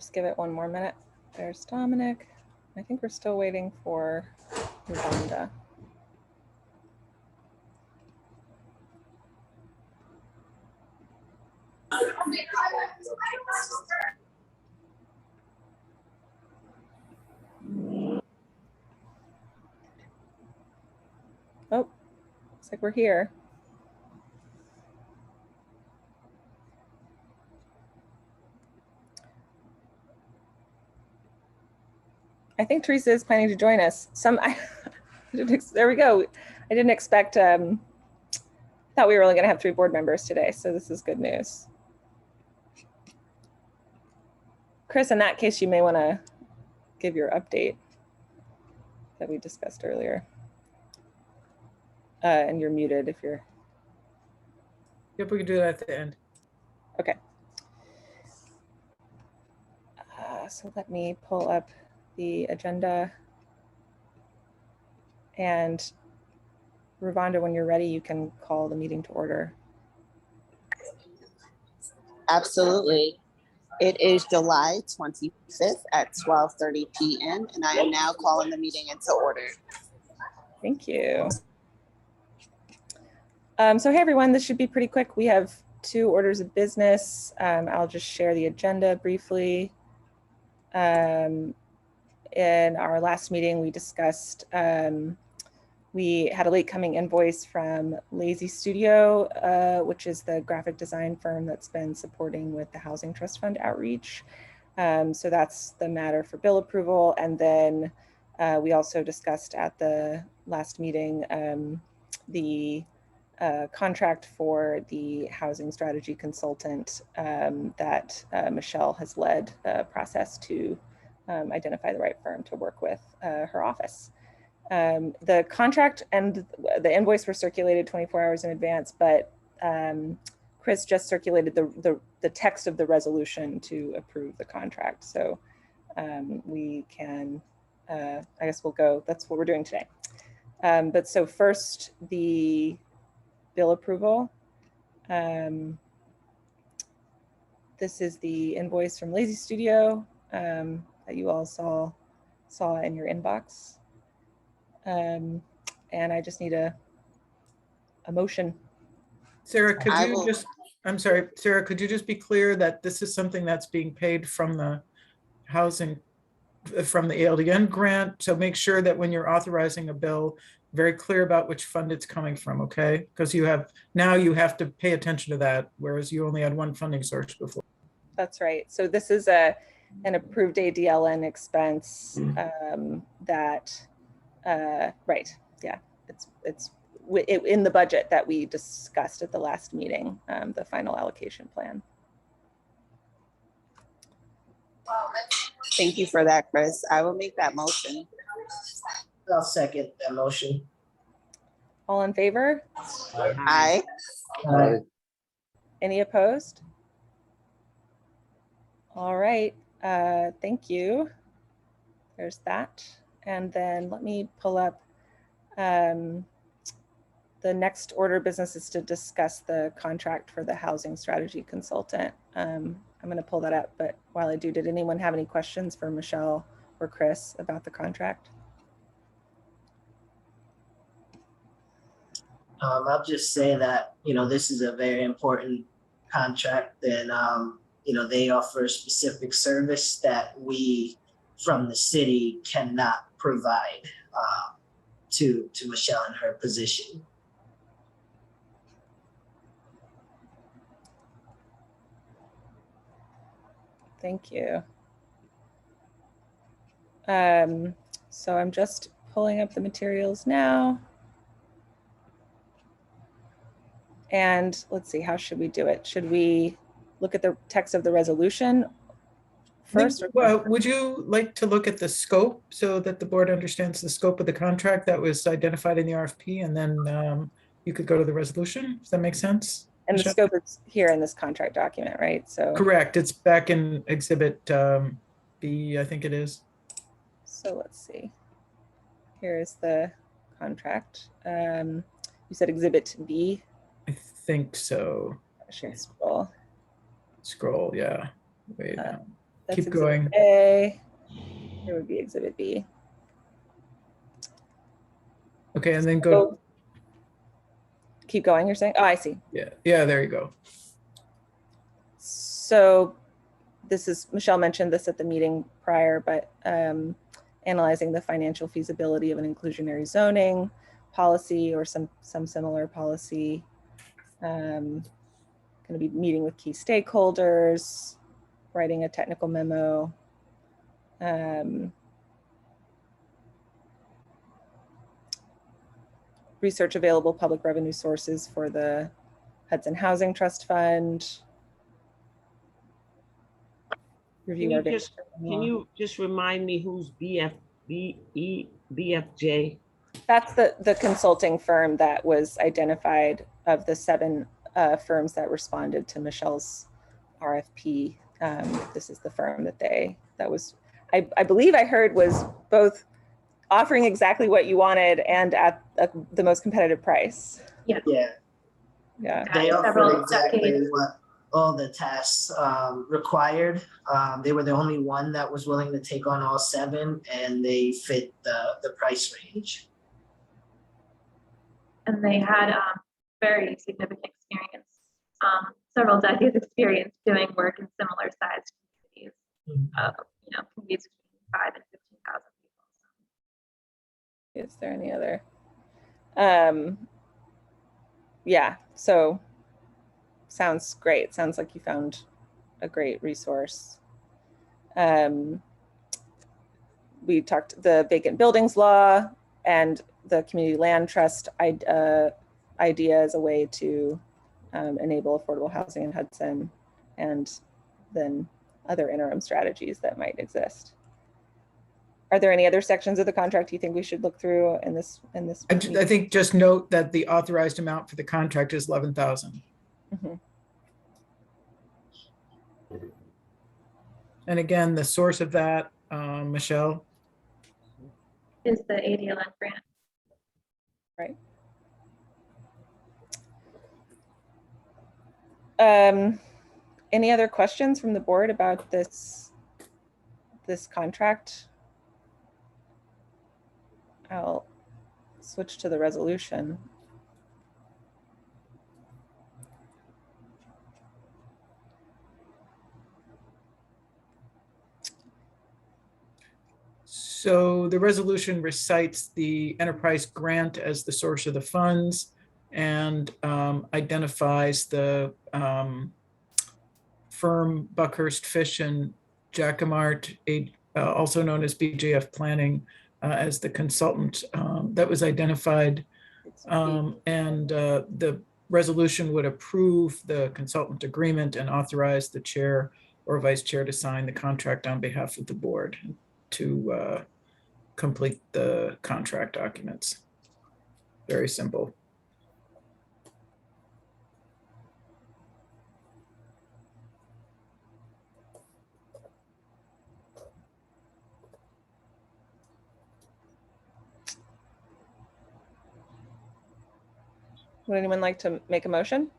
just give it one more minute. There's Dominic. I think we're still waiting for Rhonda. Oh, looks like we're here. I think Teresa is planning to join us. There we go. I didn't expect, thought we were only gonna have 3 board members today, so this is good news. Chris, in that case, you may wanna give your update that we discussed earlier. And you're muted if you're. Yep, we can do that at the end. Okay. So let me pull up the agenda. And Rhonda, when you're ready, you can call the meeting to order. Absolutely. It is July 25th at 12:30 p.m. and I am now calling the meeting into order. Thank you. So hey everyone, this should be pretty quick. We have 2 orders of business. I'll just share the agenda briefly. In our last meeting, we discussed, we had a late coming invoice from Lazy Studio, which is the graphic design firm that's been supporting with the Housing Trust Fund outreach. So that's the matter for bill approval. And then we also discussed at the last meeting the contract for the housing strategy consultant that Michelle has led a process to identify the right firm to work with her office. The contract and the invoice were circulated 24 hours in advance, but Chris just circulated the text of the resolution to approve the contract. So we can, I guess we'll go, that's what we're doing today. But so first, the bill approval. This is the invoice from Lazy Studio that you all saw in your inbox. And I just need a motion. Sarah, could you just, I'm sorry, Sarah, could you just be clear that this is something that's being paid from the housing, from the ALDN grant? So make sure that when you're authorizing a bill, very clear about which fund it's coming from, okay? Because now you have to pay attention to that, whereas you only had one funding source before. That's right. So this is an approved ADLN expense that, right, yeah, it's in the budget that we discussed at the last meeting, the final allocation plan. Thank you for that, Chris. I will make that motion. I'll second that motion. All in favor? Aye. Aye. Any opposed? All right, thank you. There's that. And then let me pull up the next order of business is to discuss the contract for the housing strategy consultant. I'm going to pull that up, but while I do, did anyone have any questions for Michelle or Chris about the contract? I'll just say that, this is a very important contract, and, they offer a specific service that we from the city cannot provide to Michelle in her position. Thank you. So I'm just pulling up the materials now. And let's see, how should we do it? Should we look at the text of the resolution first? Well, would you like to look at the scope so that the board understands the scope of the contract that was identified in the RFP, and then you could go to the resolution? Does that make sense? And the scope is here in this contract document, right? So correct. It's back in Exhibit B, I think it is. So let's see. Here is the contract. You said Exhibit B? I think so. Should scroll. Scroll, yeah. Way down. That's Keep Exhibit going. A. Here would be Exhibit B. Okay, and then go. So, keep going, you're saying? Oh, I see. Yeah, there you go. So this is, Michelle mentioned this at the meeting prior, but analyzing the financial feasibility of an inclusionary zoning policy or some similar policy. Going to be meeting with key stakeholders, writing a technical memo. Research available public revenue sources for the Hudson Housing Trust Fund. Review our data. Can you just remind me who's BFJ? That's the consulting firm that was identified of the 7 firms that responded to Michelle's RFP. This is the firm that was, I believe I heard was both offering exactly what you wanted and at the most competitive price. Yeah. Yeah. They offered exactly what all the tasks required. They were the only one that was willing to take on all 7, and they fit the price range. And they had very significant experience, several decades experience doing work in similar sized communities, communities between 5 and 15,000 people. Is there any other? Yeah, so sounds great. Sounds like you found a great resource. We talked the vacant buildings law and the community land trust idea as a way to enable affordable housing in Hudson, and then other interim strategies that might exist. Are there any other sections of the contract you think we should look through in this? I think just note that the authorized amount for the contract is $11,000. Mm-hmm. And again, the source of that, Michelle? Is the ADLN grant. Right. Any other questions from the board about this contract? I'll switch to the resolution. So the resolution recites the enterprise grant as the source of the funds and identifies the firm Buckhurst Fish and Jacquemart, also known as BJF Planning, as the consultant that was identified. And the resolution would approve the consultant agreement and authorize the chair or vice chair to sign the contract on behalf of the board to complete the contract documents. Very simple. Would anyone like to make a motion?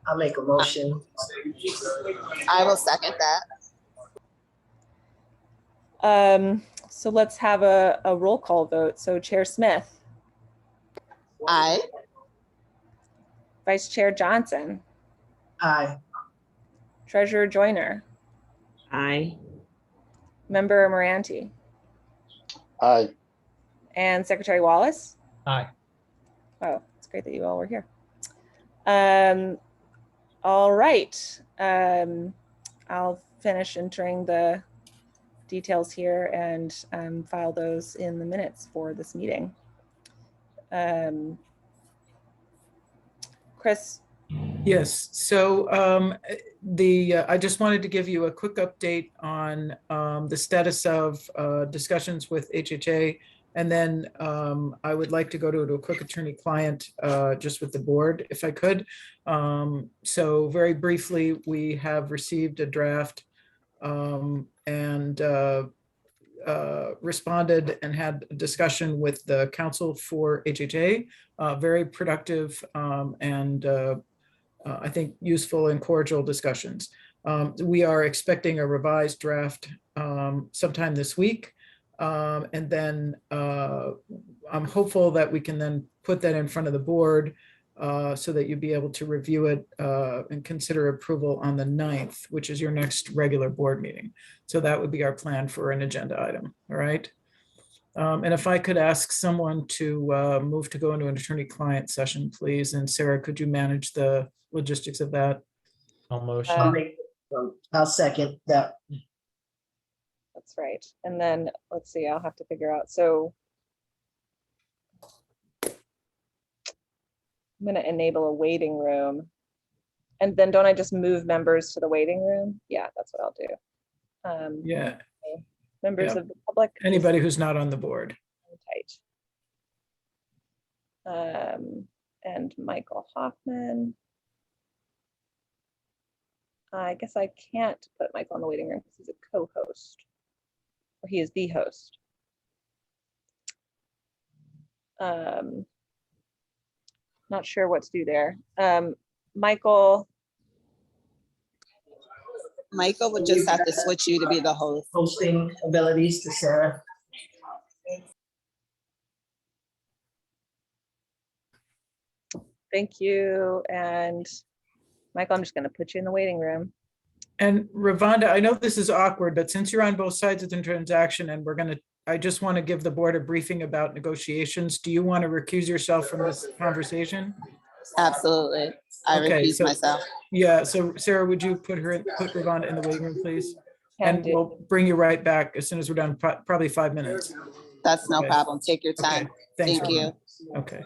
I'll make a motion. I will second that. So let's have a roll call vote. So Chair Smith. Aye. Vice Chair Johnson. Aye. Treasurer Joyner. Aye. Member Moranti. Aye. And Secretary Wallace. Aye. Oh, it's great that you all were here. All right. I'll finish entering the details here and file those in the minutes for this meeting. Chris? Yes, so I just wanted to give you a quick update on the status of discussions with HHA, and then I would like to go to a quick attorney-client just with the board, if I could. So very briefly, we have received a draft and responded and had a discussion with the counsel for HHA, very productive and I think useful and cordial discussions. We are expecting a revised draft sometime this week. And then I'm hopeful that we can then put that in front of the board so that you'd be able to review it and consider approval on the 9th, which is your next regular board meeting. So that would be our plan for an agenda item, all right? And if I could ask someone to move to go into an attorney-client session, please. And Sarah, could you manage the logistics of that? I'll second that. That's right. And then let's see, I'll have to figure out. So I'm going to enable a waiting room. And then don't I just move members to the waiting room? Yeah, that's what I'll do. Yeah. Members Yeah. of the public. Anybody who's not on the board. Tight. And Michael Hoffman. I guess I can't put Michael in the waiting room because he's a co-host. Or he is the host. Not sure what to do there. Michael would just have to switch you to be the host. Hosting abilities to Sarah. Thank you. And Michael, I'm just going to put you in the waiting room. And Ravonda, I know this is awkward, but since you're on both sides of the transaction and I just want to give the board a briefing about negotiations. Do you want to recuse yourself from this conversation? Absolutely. I recuse myself. Yeah, so Sarah, would you put Ravonda in the waiting room, please? Can do. We'll bring you right back as soon as we're done, probably 5 minutes. That's no problem. Take your time. Okay. Thanks, Thank you. Okay.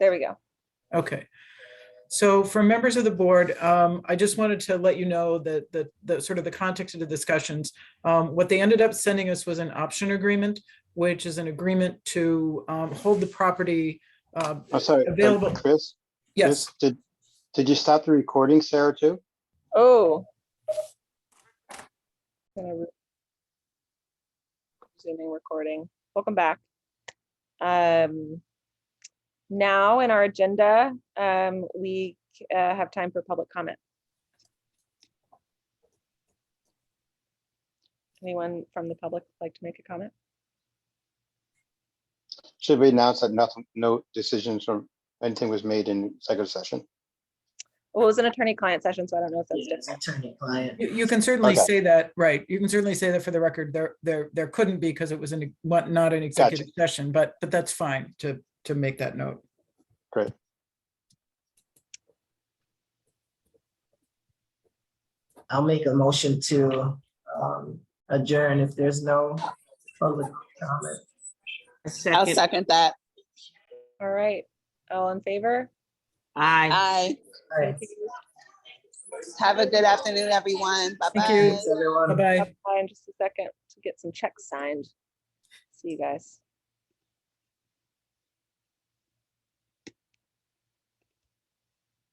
There we go. Okay. So for members of the board, I just wanted to let you know that the sort of the context of the discussions. What they ended up sending us was an option agreement, which is an agreement to hold the property I'm sorry, available. Chris? Yes. Chris, did you stop the recording, Sarah, too? Oh. Resuming recording. Welcome back. Now in our agenda, we have time for public comment. Anyone from the public like to make a comment? Should we announce that no decisions or anything was made in executive session? Well, it was an attorney-client session, so I don't know if that's different. Attorney-client. You can certainly Okay. say that, right? You can certainly say that for the record. There couldn't be because it was not an executive session, but that's fine to make that note. Great. I'll make a motion to adjourn if there's no public comment. I'll second that. All right, all in favor? Aye. Aye. All right. Have a good afternoon, everyone. Bye-bye. Thank you. Thanks, everyone. Bye-bye. Bye in just a second to get some checks signed. See you guys.